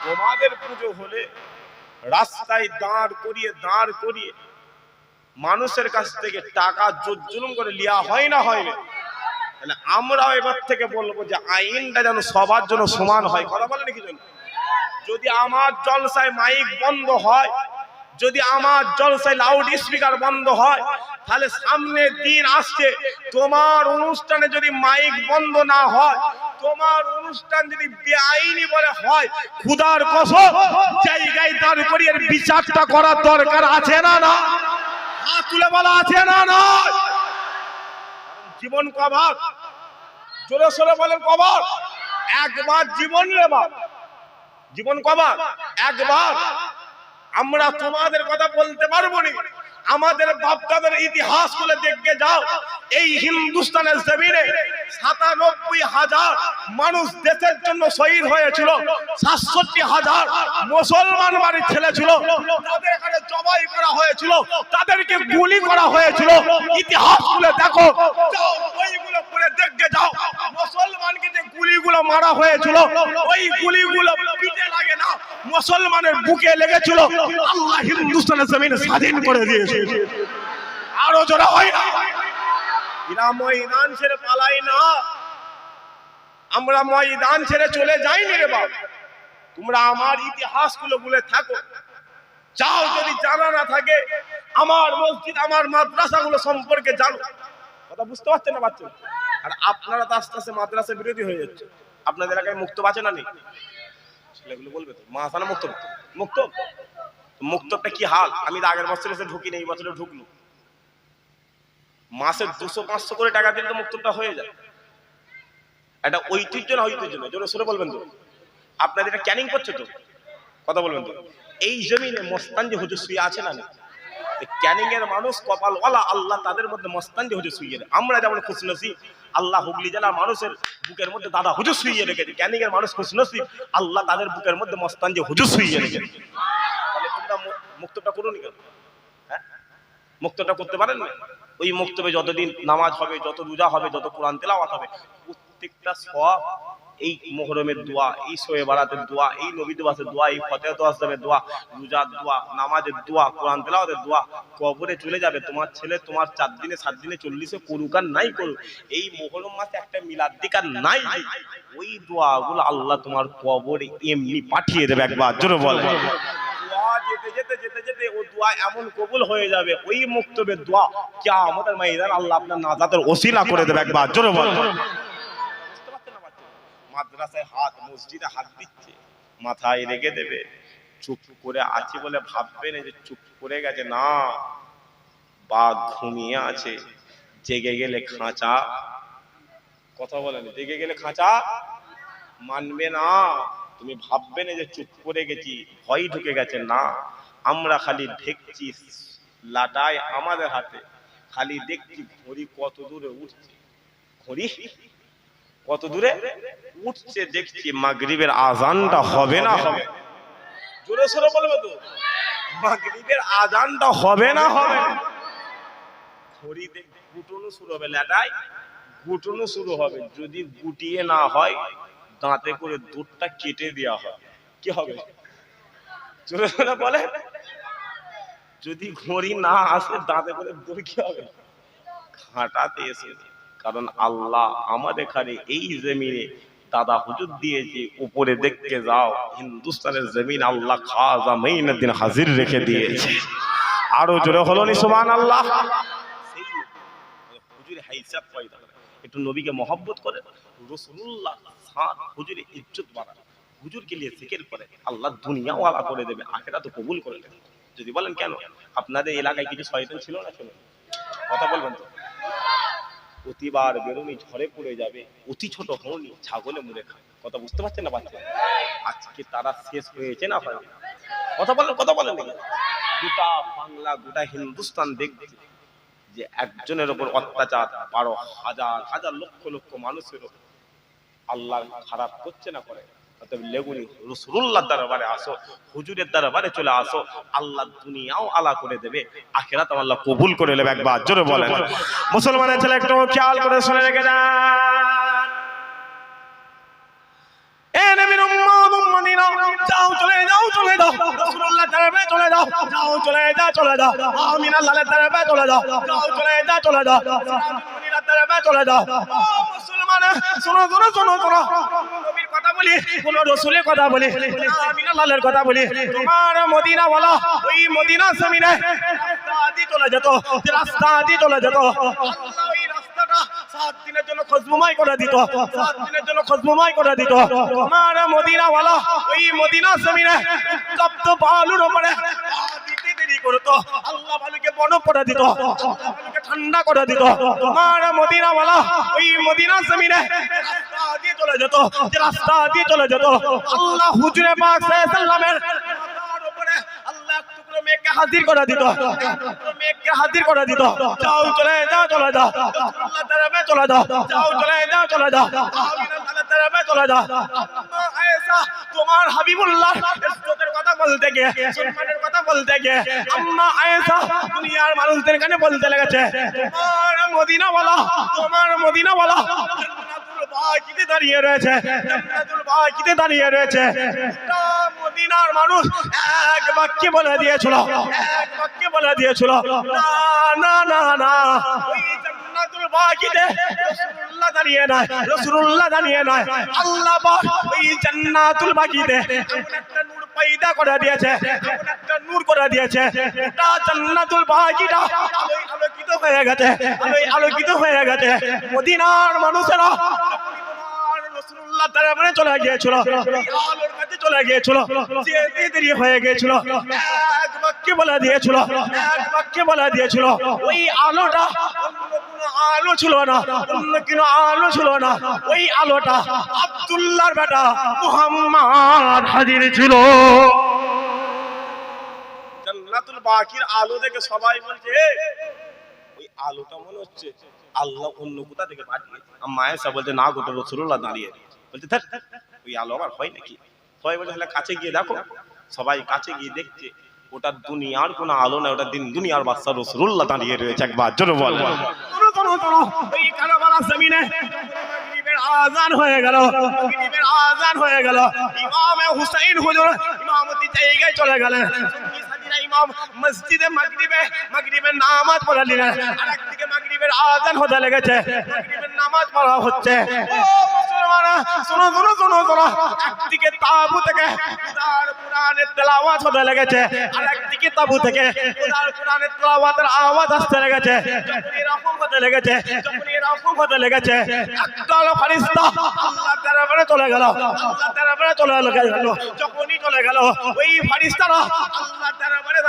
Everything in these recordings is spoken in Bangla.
তোমাদের পুজো হলে রাস্তায় দাঁড় করিয়ে মানুষের কাছ থেকে টাকা জোর জুলুম করে লিয়া হয় না, হয় না? তাহলে আমরাও এবার থেকে বলবো যে আইনটা যেন সবার জন্য সমান হয়। কথা বলে নাকি? যদি আমার জলসায় মাইক বন্ধ হয়, যদি আমার জলসায় লাউড স্পিকার বন্ধ হয়, তাহলে সামনের দিন আসছে তোমার অনুষ্ঠানে যদি মাইক বন্ধ না হয়, তোমার অনুষ্ঠান যদি বেআইনি বলে হয়, খোদার কসম জায়গায় দাঁড় করিয়ে বিচারটা করার দরকার আছে না? না, হাত তুলে বলা আছে না? না, জীবন কবার, জোরে সোরে বলেন কবার? একবার জীবন নেবার, জীবন কবার? একবার। আমরা তোমাদের কথা বলতে পারবো না, আমাদের বাপদাদের ইতিহাস গুলো দেখে যাও। এই হিন্দুস্তানের জমিনে ৯৭,০০০ মানুষ দেশের জন্য শহীদ হয়েছিল, ৬৭,০০০ মুসলমান বাড়ির ছেলে ছিল, তাদের এখানে জবাই করা হয়েছিল, তাদেরকে গুলি করা হয়েছিল। ইতিহাস গুলো দেখো, যাও বইগুলো পড়ে দেখে যাও। মুসলমানকে যে গুলিগুলো মারা হয়েছিল, ওই গুলিগুলো পিঠে লাগে না, মুসলমানের বুকে লেগেছিল। আল্লাহ হিন্দুস্তানের জমিন স্বাধীন করে দিয়েছে। আরো জোরে হয় না? এরা ময়দান ছেড়ে পালাই না, আমরা ময়দান ছেড়ে চলে যাইনি রে বাপ। তোমরা আমার ইতিহাস গুলো বলে থাকো, যাও যদি জানা না থাকে আমার মসজিদ আমার মাদ্রাসা গুলো সম্পর্কে জানো। কথা বুঝতে পারছেন না বাচ্চা? আর আপনারা তো আস্তে আস্তে মাদ্রাসা বিরোধী হয়ে যাচ্ছে। আপনাদের এলাকায় মুক্ত আছে না? নেই? ছেলেগুলো বলবে তো মা আসানা মুক্ত, মুক্ত মুক্তটা কি হাল? আমি তো আগের বছরে ঢুকি নেই, এই বছরে ঢুকলো। মাসে ২০০-৫০০ করে টাকা দিলে তো মুক্তটা হয়ে যায়। এটা ঐতিহ্য না ঐতিহ্য না? জোরে সোরে বলবেন তো। আপনাদের এটা ক্যানিং করছে তো? কথা বলবেন তো। এই জমিনে মস্তানজি হুজুর শুয়ে আছে না? ক্যানিং এর মানুষ কপালওয়ালা, আল্লাহ তাদের মধ্যে মস্তানজি হুজুর শুয়ে। আমরা যেমন খুশনসিব, আল্লাহ হুগলি জেলার মানুষের বুকের মধ্যে দাদা হুজুর শুয়ে রেখেছে। ক্যানিং এর মানুষ খুশনসিব, আল্লাহ তাদের বুকের মধ্যে মস্তানজি হুজুর শুয়ে রেখেছে। তাহলে তোমরা মুক্তটা করুন কেন? হ্যাঁ, মুক্তটা করতে পারেন না? ওই মুক্তবে যতদিন নামাজ হবে, যত রোজা হবে, যত কোরআন তেলাওয়াত হবে, প্রত্যেকটা সওয়াব এই মুহররমের দোয়া, এই শোয়ে বারাতের দোয়া, এই নবী দিবসের দোয়া, এই ফতেহ আসলামের দোয়া, রোজার দোয়া, নামাজের দোয়া, কোরআন তেলাওয়াতের দোয়া কবরে চলে যাবে। তোমার ছেলে তোমার ৪ দিনে ৭ দিনে ৪০-এ করুক আর নাই করুক, এই মুহররম মাসে একটা মিলাদ দিক আর নাই, ওই দোয়াগুলো আল্লাহ তোমার কবরে এমনি পাঠিয়ে দেবে। একবার জোরে বলে যেতে যেতে যেতে যেতে ও দোয়া এমন কবুল হয়ে যাবে, ওই মুক্তবের দোয়া কিয়ামতের ময়দানে আল্লাহ আপনার নাজাতের ওসিলা করে দেবে। একবার জোরে বলে। মাদ্রাসায় হাত, মসজিদে হাত দিচ্ছে, মাথায় রেখে দেবে। চুপ করে আছি বলে ভাববে না যে চুপ করে গেছে, না, বাঘ ঘুমিয়ে আছে, জেগে গেলে খাঁচা। কথা বলেন, জেগে গেলে খাঁচা মানবে না। তুমি ভাববে না যে চুপ করে গেছি, ভয় ঢুকে গেছে, না। আমরা খালি দেখছি লাটায় আমাদের হাতে, খালি দেখছি ঘড়ি কত দূরে উঠছে, ঘড়ি কত দূরে উঠছে দেখছি। মাগরিবের আজানটা হবে না হবে? জোরে সোরে বলবে তো। মাগরিবের আজানটা হবে না হবে? ঘড়ি দেখ গুটানো শুরু হবে, লাটায় গুটানো শুরু হবে। যদি গুটিয়ে না হয়, দাঁতে করে দুধটা কেটে দেওয়া হয়, কি হবে? জোরে সোরে বলে। যদি ঘড়ি না আসে, দাঁতে করে দুধ কি হবে? ঘাটাতে এসে। কারণ আল্লাহ আমাদের এখানে এই জমিনে দাদা হুজুর দিয়েছে, উপরে দেখতে যাও হিন্দুস্তানের জমিন আল্লাহ খাজা মঈনুদ্দিন হাজির রেখে দিয়েছে। আরো জোরে হলো নি সুবহানাল্লাহ। সেই হুজুর হাইসাব পয়দা করে, একটু নবীকে মহব্বত করে, রাসূলুল্লাহ শান হুজুরের ইজ্জত বাড়ায়, হুজুরকে নিয়ে জিকির করে, আল্লাহ দুনিয়া ওয়ালা করে দেবে, আখিরাত কবুল করে নেবে। যদি বলেন কেন, আপনাদের এলাকায় কিছু শয়তান ছিল না? শুনুন, কথা বলবেন তো। প্রতিবার বেরোনি ঝড়ে পড়ে যাবে, অতি ছোট হওনি ছাগলে মুড়ে খায়। কথা বুঝতে পারছেন না বাচ্চা? আজকে তারা শেষ হয়েছে না হয়? কথা বলেন, কথা বলেন। গোটা বাংলা, গোটা হিন্দুস্তান দেখছে যে একজনের ওপর অত্যাচার ১২,০০০ লক্ষ লক্ষ মানুষের ওপর। আল্লাহ খারাপ করছে না করে? লেগুনি রাসূলুল্লাহর দরবারে আসো, হুজুরের দরবারে চলে আসো, আল্লাহ দুনিয়াও আলা করে দেবে, আখিরাত আল্লাহ কবুল করে নেবে। একবার জোরে বলেন। মুসলমানের ছেলে একটু খেয়াল করে শুনে রেখে যান। এ নবীর উম্মত উম্মতিরা, যাও যাও রাসূলুল্লাহ দরবারে চলে যাও যাও চলে যাও চলে যাও আমিনা লালের দরবারে চলে যাও যাও চলে যাও চলে যাও মুনিরার দরবারে চলে যাও ও মুসলমান শোনো শোনো শোনো শোনো নবীর কথা বলি কোন রাসূলের কথা বলি আমিনা লালের কথা বলি তোমার মদিনা ওয়ালা ওই মদিনা জমিনে রাস্তা দিয়ে চলে যেত রাস্তা দিয়ে চলে যেত আল্লাহ ওই রাস্তাটা 7 দিনের জন্য খুশবুময় করে দিত 7 দিনের জন্য খুশবুময় করে দিত তোমার মদিনা ওয়ালা ওই মদিনা জমিনে উত্তপ্ত বালুর উপরে দিতে দেরি করতো আল্লাহ বালুকে বরফ করে দিত বালুকে ঠান্ডা করে দিত তোমার মদিনা ওয়ালা ওই মদিনা জমিনে রাস্তা দিয়ে চলে যেত রাস্তা দিয়ে চলে যেত আল্লাহ হুজুরে পাক সাল্লাল্লাহু আলাইহি ওয়াসাল্লামের মাথার উপরে আল্লাহ এক টুকরো মেঘকে হাজির করে দিত মেঘকে হাজির করে দিত যাও চলে যাও চলে যাও রাসূলুল্লাহ দরবারে চলে যাও যাও চলে যাও চলে যাও আমিনা লালের দরবারে চলে যাও আম্মা আয়েশা তোমার হাবিবুল্লাহ ইজ্জতের কথা বলতে গিয়ে সম্মানের কথা বলতে গিয়ে আম্মা আয়েশা দুনিয়ার মানুষদের কানে বলতে লেগেছে তোমার মদিনা ওয়ালা জান্নাতুল বাকিতে দাঁড়িয়ে রয়েছে জান্নাতুল বাকিতে দাঁড়িয়ে রয়েছে মদিনার মানুষ এক বাক্যে বলে দিয়েছিল না না না না ওই জান্নাতুল বাকিতে রাসূলুল্লাহ দাঁড়িয়ে নাই রাসূলুল্লাহ দাঁড়িয়ে নাই আল্লাহ পাক ওই জান্নাতুল বাকিতে এমন একটা নূর পয়দা করে দিয়েছে এমন একটা নূর করে দিয়েছে এটা জান্নাতুল বাকিটা আলোকিত হয়ে গেছে আলোকিত হয়ে গেছে মদিনার মানুষেরা রাসূলুল্লাহ দরবারে চলে গিয়েছিল আলোর কাছে চলে গিয়েছিল যেতে দেরি হয়ে গিয়েছিল এক বাক্যে বলে দিয়েছিল ওই আলোটা আলো ছিল না অন্য কোনো আলো ছিল না ওই আলোটা আব্দুল্লাহর বেটা মুহাম্মদ হাজির ছিল জান্নাতুল বাকির আলো দেখে সবাই বলছে ওই আলোটা মনে হচ্ছে আল্লাহ অন্য কোথা থেকে পাঠিয়েছে আম্মা আয়েশা বলতে না গো রাসূলুল্লাহ দাঁড়িয়ে বলতে থাক ওই আলো আবার হয় নাকি সবাই বলে তাহলে কাছে গিয়ে দেখো সবাই কাছে গিয়ে দেখছে ওটা দুনিয়ার কোনো আলো না ওটা দুনিয়ার বাদশা রাসূলুল্লাহ দাঁড়িয়ে রয়েছে একবার জোরে বল ওই কারবালার জমিনে মাগরিবের আযান হয়ে গেল ইমাম হুসাইন হুজুর ইমামতি জায়গায় চলে গেলেন ইমাম মসজিদে মাগরিবের নামাজ পড়ালেন আরেকদিকে মাগরিবের আযান হতে লেগেছে মাগরিবের নামাজ পড়া হচ্ছে ও মুসলমানরা শোনো একদিকে তাবু থেকে খোদার কোরআনের তেলাওয়াত হতে লেগেছে আরেকদিকে তাবু থেকে খোদার কোরআনের তেলাওয়াতের আওয়াজ আসতে লেগেছে যখন এরকম হতে লেগেছে একদল ফেরেশতা আল্লাহর দরবারে চলে গেল যখনই চলে গেল ওই ফেরেশতারা আল্লাহর দরবারে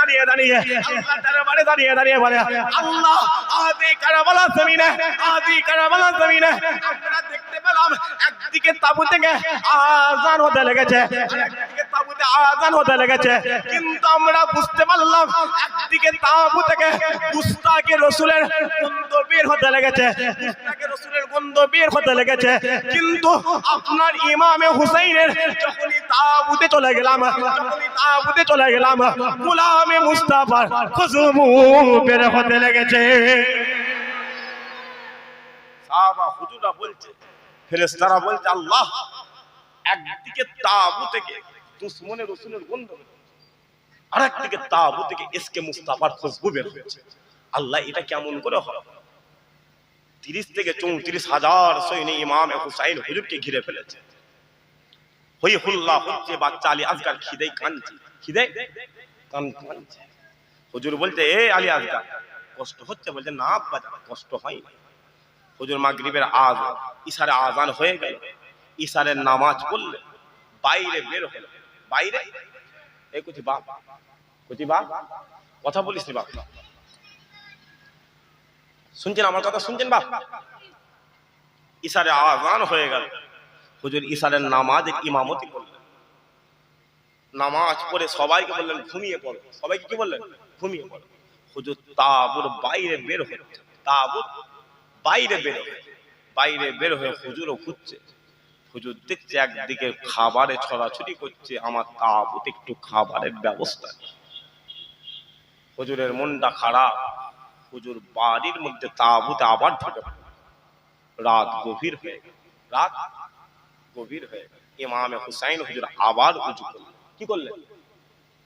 দাঁড়িয়ে বলে আল্লাহ আদি কারবালার জমিনে আমরা দেখতে পেলাম একদিকে তাবু থেকে আযান হতে লেগেছে আরেকদিকে তাবুতে আযান হতে লেগেছে কিন্তু আমরা বুঝতে পারলাম একদিকে তাবু থেকে মুস্তাকে রাসূলের গন্ধ বের হতে লেগেছে কিন্তু আপনার ইমামে হুসাইনের যখনই তাবুতে চলে গেলাম গোলামে মুস্তাফার খুশবু বের হতে লেগেছে সাহাবা হুজুরা বলছে ফেরেশতারা বলছে আল্লাহ একদিকে তাবু থেকে দুশমনে রাসূলের গন্ধ আরেকদিকে তাবু থেকে ইসকে মুস্তাফার খুশবু বের হচ্ছে আল্লাহ এটা কেমন করে হয় 30 থেকে 34 হাজার সৈন্য ইমাম হুসাইন হুজুরকে ঘিরে ফেলেছে হই হুল্লা হচ্ছে বাচ্চা আলী আসগার খিদে কানছে হুজুর বলতে এ আলী আসগার কষ্ট হচ্ছে বলতে না আব্বা কষ্ট হয় না হুজুর মাগরিবের ইশারে আযান হয়ে গেল ইশারের নামাজ পড়লে বাইরে বের হলো বাইরে এই কুচি বাপ কথা বলিস নি বাপ শুনছেন আমার কথা বাপ ইশারে আযান হয়ে গেল হুজুর ইশারের নামাজের ইমামতি করলেন নামাজ পড়ে সবাইকে বললেন ঘুমিয়ে পড়ো সবাইকে কি বললেন ঘুমিয়ে পড়ো হুজুর তাবুর বাইরে বের হচ্ছে বাইরে বের হয়ে হুজুরও খুঁজছে হুজুর দেখছে একদিকে খাবারে ছড়াছড়ি করছে আমার তাবুতে একটু খাবারের ব্যবস্থা হুজুরের মনটা খারাপ হুজুর বাড়ির মধ্যে তাবুতে আবার ঢুকে রাত গভীর হয়ে গেল ইমামে হুসাইন হুজুর আবার উজু করলেন কি করলেন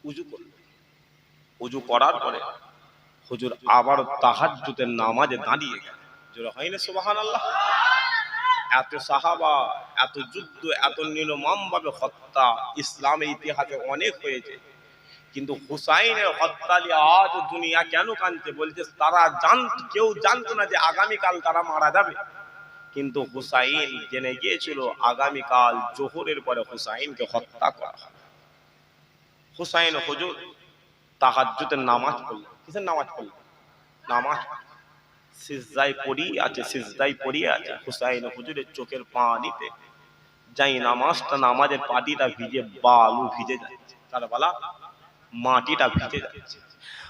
উজু করলেন, উজু করার পরে হুজুর আবার তাহাজ্জুদের নামাজে দাঁড়িয়ে গেলেন। জোরে হয় না সুবহানাল্লাহ? এত সাহাবা, এত যুদ্ধ, এত নির্মমভাবে হত্যা ইসলামের ইতিহাসে অনেক হয়েছে, কিন্তু হুসাইনের হত্যা নিয়ে আজ দুনিয়া কেন কাঁদছে? বলছে তারা কেউ জানতো না যে আগামীকাল তারা মারা যাবে, কিন্তু হুসাইন জেনে গিয়েছিল আগামীকাল জোহরের পরে হুসাইনকে হত্যা করা হবে। হুসাইন হুজুর তাহাজ্জুদের নামাজ পড়লেন। কিসের নামাজ পড়লেন? নামাজ সিজদায় পড়িয়ে আছে, সিজদায় পড়িয়ে আছে। হুসাইন হুজুরের চোখের পানিতে যাই নামাজটা, নামাজের পাটিটা ভিজে, বালু ভিজে যাচ্ছে, তার বলা মাটিটা ভিজে যাচ্ছে।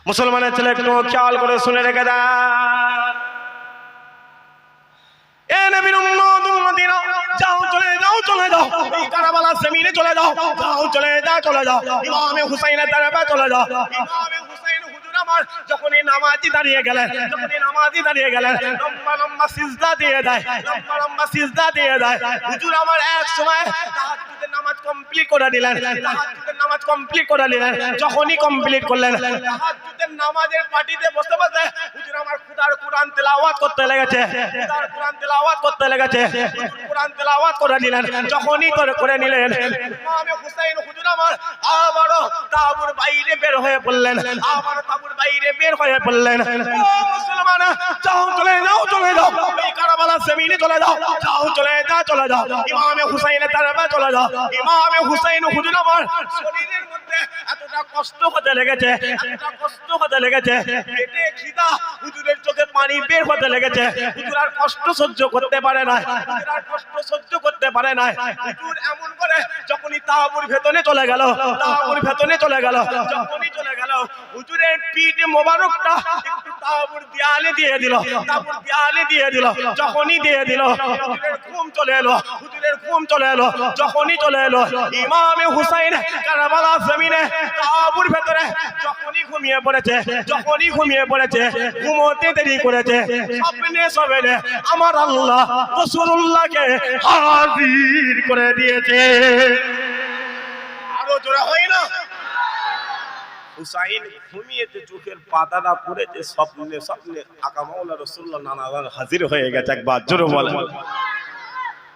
মুসলমানের ছেলে একটু খেয়াল করে শুনে রেখে দেন, এ নবীর উম্মত উম্মতিরা, যাও চলে যাও, চলে যাও এই কারবালার জমিনে চলে যাও, যাও চলে যাও, চলে যাও ইমামে হুসাইনের দরবারে চলে যাও। ইমামে হুসাইন হুজুর আমার যখনই নামাজি দাঁড়িয়ে গেলেন, যখনই নামাজি দাঁড়িয়ে গেলেন, লম্বা লম্বা সিজদা দিয়ে দেয়, লম্বা লম্বা সিজদা দিয়ে দেয়। হুজুর আমার এক সময় তাহাজ্জুদের নামাজ কমপ্লিট করে দিলেন, তাহাজ্জুদের নামাজ কমপ্লিট করে দিলেন। যখনই কমপ্লিট করলেন, তাহাজ্জুদের নামাজের পাটিতে বসে বসে হুজুর আমার খুদার কোরআন তেলাওয়াত করতে লেগেছে, খুদার কোরআন তেলাওয়াত করতে লেগেছে। হুজুর কোরআন তেলাওয়াত করে নিলেন। যখনই করে নিলেন, ইমামে হুসাইন হুজুর আমার আবারও তাঁবুর বাইরে বের হয়ে পড়লেন, আবার তাঁবুর বাইরে বের হয়ে পড়লেন। ও মুসলমান, যাও চলে যাও, চলে যাও এই কারবালার জমিনে চলে যাও, যাও চলে যাও, চলে যাও ইমামে হুসাইনের দরবারে চলে যাও। ইমামে হুসাইন হুজুর আমার শরীরের মধ্যে এতটা কষ্ট হতে লেগেছে, এতটা কষ্ট হতে লেগেছে, পেটে খিদা, হুজুরের চোখে পানি বের হতে লেগেছে। হুজুর আর কষ্ট সহ্য করতে পারে না, হুজুর আর কষ্ট সহ্য করতে পারে না। হুজুর এমন করে যখনই তাঁবুর ভেতরে চলে গেল, তাঁবুর ভেতরে চলে গেল, যখনই চলে গেল, হুজুরের পিঠ মোবারকটা একটু তাঁবুর দেয়ালে দিয়ে দিল, তাঁবুর দেয়ালে দিয়ে দিল। যখনই দিয়ে দিল, হুজুরের ঘুম চলে এলো, হুজুরের ঘুম চলে এলো। যখনই চলে এলো, ইমামে হুসাইন কারবালার জমিনে তাঁবুর ভেতরে যখনই ঘুমিয়ে পড়েছে, যখনই ঘুমিয়ে পড়েছে, ঘুমোতে দেরি করেছে, স্বপ্নে সবেরে আমার আল্লাহ রাসূলুল্লাহকে হাজির করে দিয়েছে। আরো জোরে হয় না? হুসাইন ঘুমিয়েছে, চোখের পাতাটা পড়েছে, স্বপ্নে স্বপ্নে আকা মাওলা রাসূলুল্লাহ নানা হাজির হয়ে গেছে। একবার জোরে বলেন।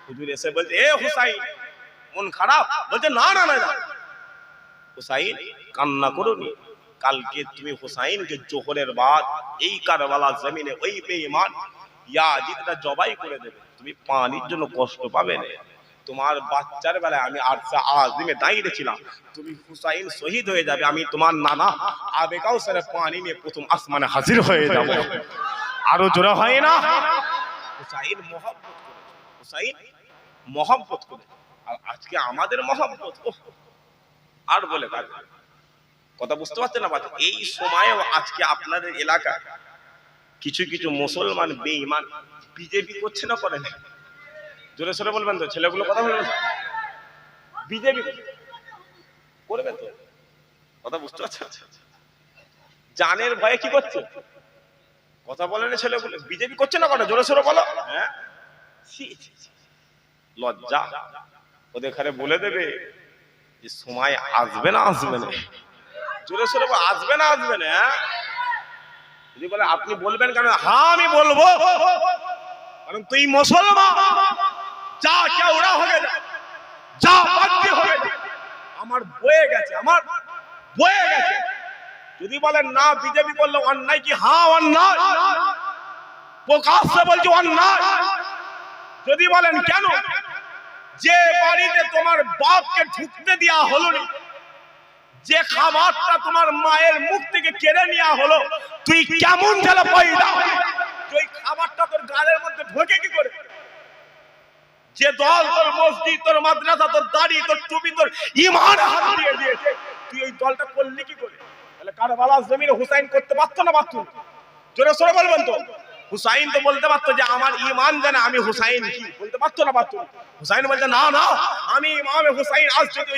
হুজুর এসে বলছে, এ হুসাইন মন খারাপ? বলছে না না না। হুসাইন কান্না করোনি, কালকে তুমি হুসাইনকে জোহরের বাদ এই কারবালার জমিনে ওই বেঈমান ইয়াজিদটা জবাই করে দেবে, তুমি পানির জন্য কষ্ট পাবে না। তোমার বাচ্চার বেলায় আমি আরশে আজিমে দাঁড়িয়ে ছিলাম, তুমি হুসাইন শহীদ হয়ে যাবে, আমি তোমার নানা আবে কাউসারে পানি নিয়ে প্রথম আসমানে হাজির হয়ে যাব। আরো জোরে হয় না? হুসাইন মহব্বত করে, হুসাইন মহব্বত করে। আর আজকে আমাদের মহব্বত আর বলে কাজ, কথা বুঝতে পারছেন না? এই সময়েও আজকে আপনাদের এলাকা কিছু কিছু মুসলমান বেঈমান বিজেপি করছে না, করে না? জোরে সোরে বলবেন তো, ছেলেগুলো কথা বলবেন। বিজেপি করবে তো, কথা বুঝতে পারছেন? জানের ভয়ে কি করছে? কথা বলেন ছেলেগুলো, বিজেপি করছে না, করে জোরে সোরে বলো। হ্যাঁ, লজ্জা ওদের ঘরে বলে দেবে যে সময় আসবে না, আসবে না, জোরে সোরে আসবে না, আসবে না। যদি বলে আপনি বলবেন কেন? হ্যাঁ আমি বলবো, কারণ তুই মুসলমান, যা কেউড়া হবে না, যা বাদ্যি হবে না, আমার বয়ে গেছে, আমার বয়ে গেছে। যদি বলেন না বিজেপি করলে অন্যায় কি? হ্যাঁ অন্যায়, প্রকাশ্যে বলছি অন্যায়। যদি বলেন কেন? যে বাড়িতে তোমার বাপকে ঢুকতে দেওয়া হলো না, যে খাবারটা তোমার মায়ের মুখ থেকে কেড়ে নেওয়া হলো, তুই কেমন ছেলে পয়দা, ওই খাবারটা তোর গালের মধ্যে ঢোকে কি করে? যে দল তোর মসজিদ, তোর মাদ্রাসা, তোর দাড়ি, তোর টুপি, তোর ঈমান হাত দিয়ে দিয়েছে, তুই ওই দলটা করলি কি করে? তাহলে কারবালার জমিনে হুসাইন করতে পারতো না, পারতো? জোরে সোরে বলবেন তো। হুসাইন তো বলতে পারতো যে আমার ঈমান জানে আমি হুসাইন কি, বলতে পারতো না, পারতো? হুসাইন বলছে না না, আমি ইমামে হুসাইন আজ যদি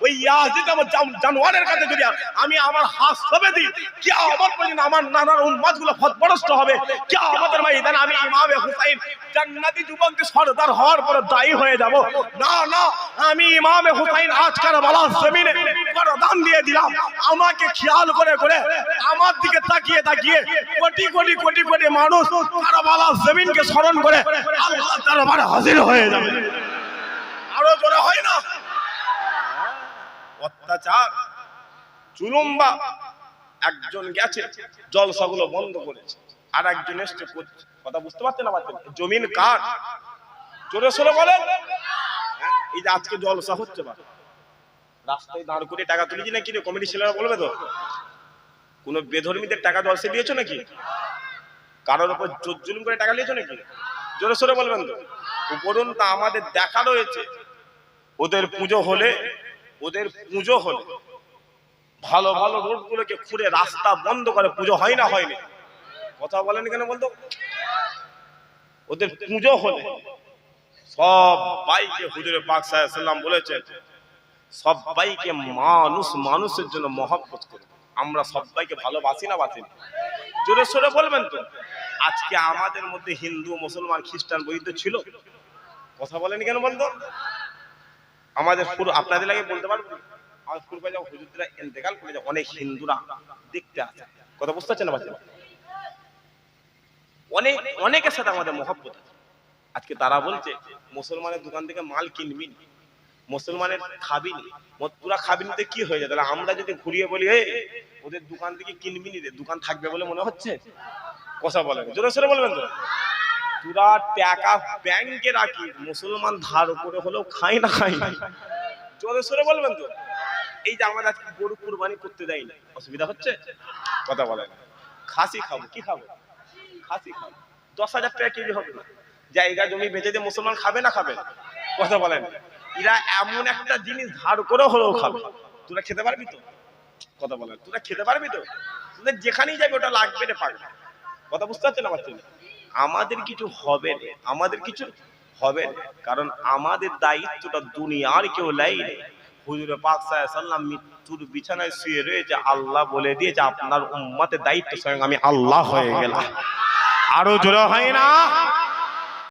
ওই ইয়াজিদ আমার জানোয়ারের কাছে যদি আমি আমার হাত ছবে দিই, কিয়ামত পর্যন্ত আমার নানার উম্মতগুলো ফতপরস্ত হবে, কিয়ামতের ময়দানে আমি ইমামে হুসাইন জান্নাতি যুবকদের সরদার হওয়ার পর দায়ী হয়ে যাব। না না, আমি ইমামে হুসাইন আজ কারবালার জমিনে বরদান দিয়ে দিলাম, আমাকে খেয়াল করে করে আমার দিকে তাকিয়ে তাকিয়ে কোটি কোটি কোটি কোটি মানুষ কারবালা জমিনকে স্মরণ করে আল্লাহ দরবারে হাজির হয়ে যাবে। আরো জোরে হয় না? অত্যাচার জুলুমবা একজন গেছে জলসাগুলো বন্ধ করেছে, আর একজন এসে কথা বুঝতে পারছেন না, পারছেন জমিন কার? জোরে সোরে বলেন। এই যে আজকে জলসা হচ্ছে বা রাস্তায় দাঁড় করে টাকা তুলেছি নাকি রে? কমিটি ছেলেরা বলবে তো, কোন বেধর্মীদের টাকা জলসে দিয়েছো নাকি? কারোর উপর জোর জুলুম করে টাকা নিয়েছো নাকি? জোরে সোরে বলবেন তো। উপরন্তু আমাদের দেখা রয়েছে ওদের পুজো হলে ভালো ভালো রোডগুলোকে খুঁড়ে রাস্তা বন্ধ করে পুজো হয় না হয়নি? কথা বলেন কেন বলতো? ওদের পুজো হলে সবাইকে হুজুরে পাক সাল্লাল্লাহু আলাইহি ওয়াসাল্লাম বলেছেন সবাইকে মানুষের জন্য মহব্বত করবে। আমরা সবাইকে ভালোবাসি না বাসি না? জোরে সোরে বলবেন তো। আজকে আমাদের মধ্যে হিন্দু মুসলমান খ্রিস্টান বৈদ্য ছিল? কথা বলেন কেন বলতো? আমাদের আপনাদের লাগে বলতে পারবো, আমার পূর্বে যখন হুজুররা ইন্তেকাল করে যায় অনেক হিন্দুরা দেখতে আসে। কথা বুঝতে পারছেন না বাচ্চা? অনেকের সাথে আমাদের মহব্বত আছে। আজকে তারা বলছে মুসলমানের দোকান থেকে মাল কিনবি, মুসলমানের খাবি নি, তোরা খাবি নিতে কি হয়ে যায়? তাহলে আমরা যদি ঘুরিয়ে বলি ওদের দোকান থেকে কিনবি নি, দোকান থাকবে বলে মনে হচ্ছে? কথা বলেন, জোরে সোরে বলবেন তো। তোরা টাকা ব্যাংকে রাখি, মুসলমান ধার করে হলেও খাই না খাই, জোরে সোরে বলবেন তো। এই যে আমাদের আজকে গরু কুরবানি করতে দেয় না, অসুবিধা হচ্ছে? কথা বলেন। খাসি খাবো, কি খাবো? খাসি খাবো, 10,000 টাকা কেজি হবে না? জায়গা জমি বেচে দিয়ে মুসলমান খাবে না খাবে? কথা বলেন। এরা এমন একটা জিনিস ধার করে হলেও খাবে। তোরা খেতে পারবি তো? কথা বলেন, তোরা খেতে পারবি তো? তোদের যেখানেই যাবে ওটা লাগবে রে পাগলা। কথা বুঝতে পারছেন আমার? আমাদের কিছু হবে না, আমাদের কিছু হবে না, কারণ আমাদের দায়িত্বটা দুনিয়ার কেউ নেয়। হুজুরে পাক সাল্লাল্লাহু আলাইহি ওয়াসাল্লাম মৃত্যুর বিছানায় শুয়ে রয়েছে, আল্লাহ বলে দিয়েছে আপনার উম্মতের দায়িত্ব স্বয়ং আমি আল্লাহ হয়ে গেলাম। আরো জোরে হয় না?